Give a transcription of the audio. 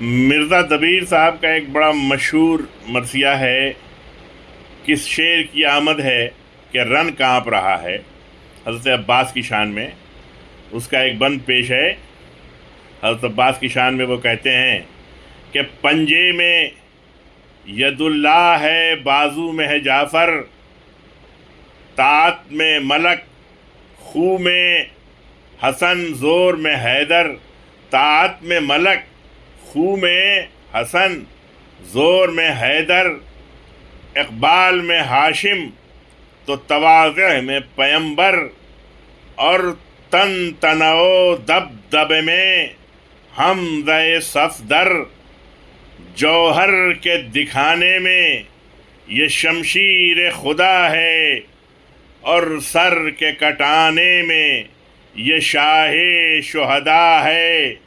मिर्ज़ा दबीर साहब का एक बड़ा मशहूर मरसिया है, किस शेर की आमद है कि रन काँप रहा है। हज़रत अब्बास की शान में उसका एक बंद पेश है। हज़रत अब्बास की शान में वो कहते हैं कि पंजे में यदुल्लाह है, बाजू में है जाफ़र, तात में मलक, खू में हसन, ज़ोर में हैदर। तात में मलक, खू में हसन, ज़ोर में हैदर। इक़बाल में हाशिम, तो तवाज़ुह में पैगंबर। और तन तनओ दब दबे में हमज़े सफदर। जौहर के दिखाने में ये शमशीर खुदा है, और सर के कटाने में ये शाहे शुहदा है।